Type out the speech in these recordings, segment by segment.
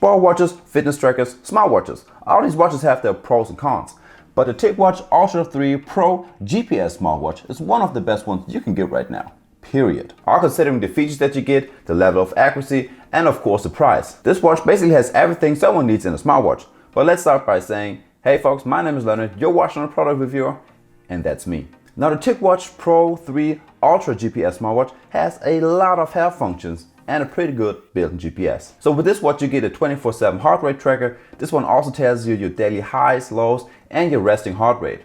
sport watches, fitness trackers, smartwatches. All these watches have their pros and cons. But the Tic Watch Ultra 3 Pro GPS Smartwatch is one of the best ones you can get right now. Period. All considering the features that you get, the level of accuracy, and of course the price. This watch basically has everything someone needs in a smartwatch. But let's start by saying, hey folks, my name is Leonard, you're watching a product reviewer, and that's me. Now the Tic Watch Pro 3 Ultra GPS Smartwatch has a lot of health functions and a pretty good built-in GPS. So with this watch you get a 24/7 heart rate tracker. This one also tells you your daily highs, lows, and your resting heart rate.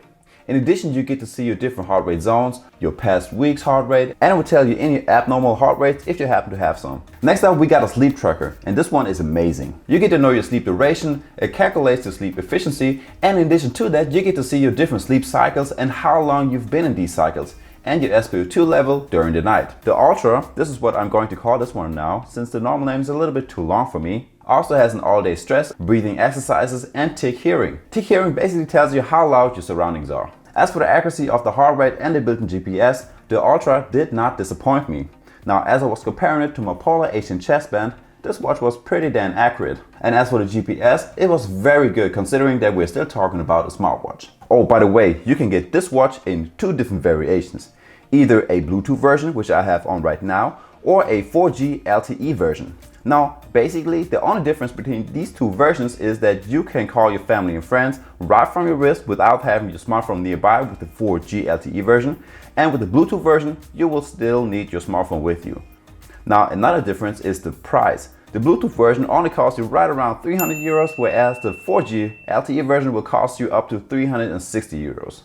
In addition, you get to see your different heart rate zones, your past week's heart rate, and it will tell you any abnormal heart rates if you happen to have some. Next up, we got a sleep tracker, and this one is amazing. You get to know your sleep duration, it calculates your sleep efficiency, and in addition to that, you get to see your different sleep cycles and how long you've been in these cycles, and your SpO2 level during the night. The Ultra, this is what I'm going to call this one now, since the normal name is a little bit too long for me, also has an all-day stress, breathing exercises, and tick hearing. Tick hearing basically tells you how loud your surroundings are. As for the accuracy of the heart rate and the built-in GPS, the Ultra did not disappoint me. Now, as I was comparing it to my Polar Asian chest band, this watch was pretty damn accurate. And as for the GPS, it was very good considering that we're still talking about a smartwatch. Oh, by the way, you can get this watch in two different variations. Either a Bluetooth version, which I have on right now, or a 4G LTE version. Now, basically, the only difference between these two versions is that you can call your family and friends right from your wrist without having your smartphone nearby with the 4G LTE version. And with the Bluetooth version, you will still need your smartphone with you. Now, another difference is the price. The Bluetooth version only costs you right around 300 euros, whereas the 4G LTE version will cost you up to 360 euros.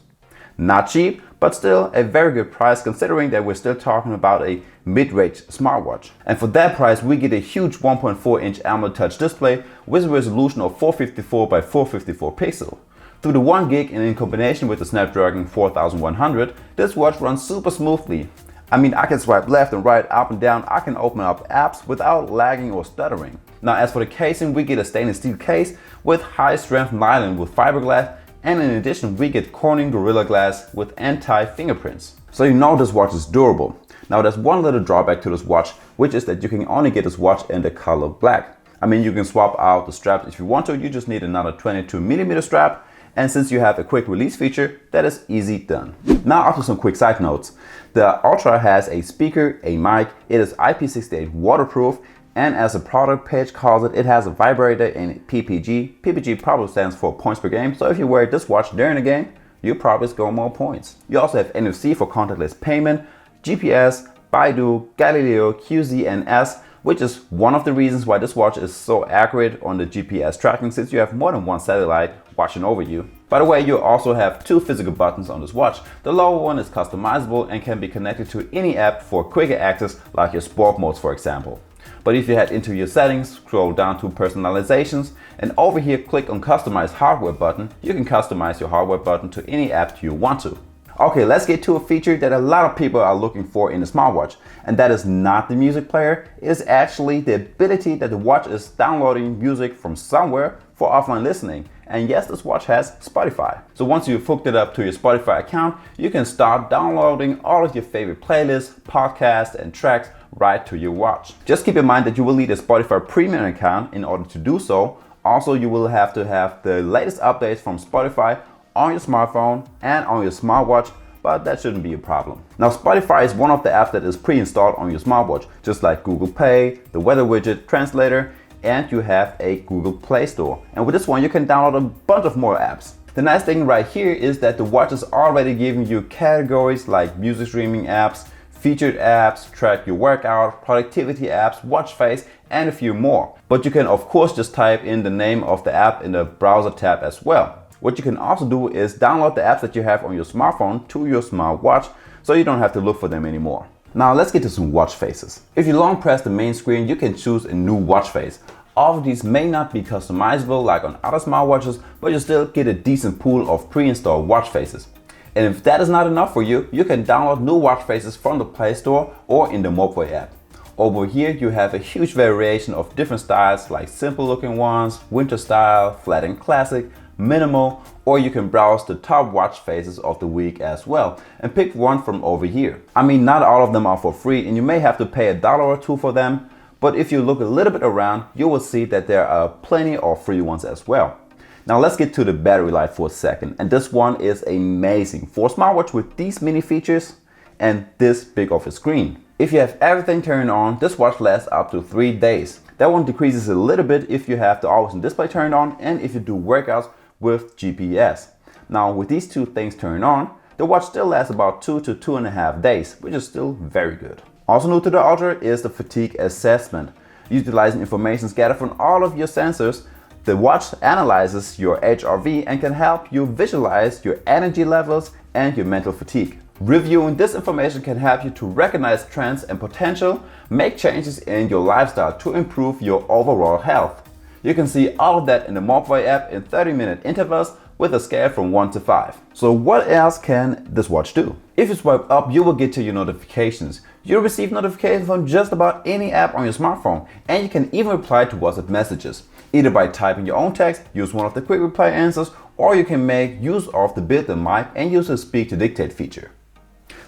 Not cheap, but still a very good price considering that we're still talking about a mid-range smartwatch. And for that price, we get a huge 1.4-inch AMOLED touch display with a resolution of 454 by 454 pixel. Through the 1 gig and in combination with the Snapdragon 4100, this watch runs super smoothly. I mean, I can swipe left and right, up and down, I can open up apps without lagging or stuttering. Now as for the casing, we get a stainless steel case with high strength nylon with fiberglass, and in addition we get Corning Gorilla Glass with anti-fingerprints. So you know this watch is durable. Now there's one little drawback to this watch, which is that you can only get this watch in the color black. I mean, you can swap out the straps if you want to, you just need another 22mm strap, and since you have a quick release feature, that is easy done. Now after some quick side notes. The Ultra has a speaker, a mic, it is IP68 waterproof, and as the product page calls it, it has a vibrator in PPG. PPG probably stands for points per game, so if you wear this watch during the game, you probably score more points. You also have NFC for contactless payment, GPS, Baidu, Galileo, QZ and S, which is one of the reasons why this watch is so accurate on the GPS tracking, since you have more than one satellite watching over you. By the way, you also have two physical buttons on this watch. The lower one is customizable and can be connected to any app for quicker access, like your sport modes for example. But if you head into your settings, scroll down to personalizations, and over here click on customize hardware button, you can customize your hardware button to any app you want to. Okay, let's get to a feature that a lot of people are looking for in a smartwatch, and that is not the music player. It is actually the ability that the watch is downloading music from somewhere for offline listening. And yes, this watch has Spotify. So once you've hooked it up to your Spotify account, you can start downloading all of your favorite playlists, podcasts, and tracks right to your watch. Just keep in mind that you will need a Spotify premium account in order to do so. Also, you will have to have the latest updates from Spotify on your smartphone and on your smartwatch, but that shouldn't be a problem. Now, Spotify is one of the apps that is pre-installed on your smartwatch, just like Google Play, the weather widget, translator, and you have a Google Play Store. And with this one, you can download a bunch of more apps. The nice thing right here is that the watch is already giving you categories like music streaming apps, featured apps, track your workout, productivity apps, watch face, and a few more. But you can of course just type in the name of the app in the browser tab as well. What you can also do is download the apps that you have on your smartphone to your smartwatch, so you don't have to look for them anymore. Now let's get to some watch faces. If you long press the main screen, you can choose a new watch face. All of these may not be customizable like on other smartwatches, but you still get a decent pool of pre-installed watch faces. And if that is not enough for you, you can download new watch faces from the Play Store or in the Mobway app. Over here you have a huge variation of different styles like simple looking ones, winter style, flat and classic, minimal, or you can browse the top watch faces of the week as well and pick one from over here. I mean, not all of them are for free and you may have to pay $1 or $2 for them, but if you look a little bit around, you will see that there are plenty of free ones as well. Now let's get to the battery life for a second, and this one is amazing. For a smartwatch with these many features and this big of a screen. If you have everything turned on, this watch lasts up to 3 days. That one decreases a little bit if you have the always on display turned on and if you do workouts with GPS. Now with these two things turned on, the watch still lasts about 2 to 2.5 days, which is still very good. Also new to the Ultra is the fatigue assessment. Utilizing information scattered from all of your sensors, the watch analyzes your HRV and can help you visualize your energy levels and your mental fatigue. Reviewing this information can help you to recognize trends and potential, make changes in your lifestyle to improve your overall health. You can see all of that in the Mobvoi app in 30-minute intervals with a scale from 1 to 5. So what else can this watch do? If you swipe up, you will get to your notifications. You'll receive notifications from just about any app on your smartphone, and you can even reply to WhatsApp messages. Either by typing your own text, use one of the quick reply answers, or you can make use of the built-in mic and use the speak to dictate feature.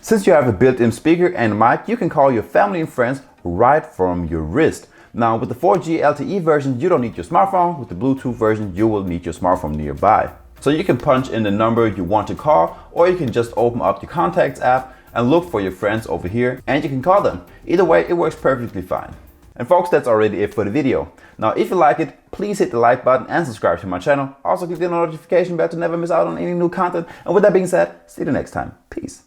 Since you have a built-in speaker and mic, you can call your family and friends right from your wrist. Now with the 4G LTE version, you don't need your smartphone. With the Bluetooth version, you will need your smartphone nearby. So you can punch in the number you want to call, or you can just open up your contacts app and look for your friends over here and you can call them. Either way, it works perfectly fine. And folks, that's already it for the video. Now if you like it, please hit the like button and subscribe to my channel. Also click the notification bell to never miss out on any new content. And with that being said, see you the next time. Peace.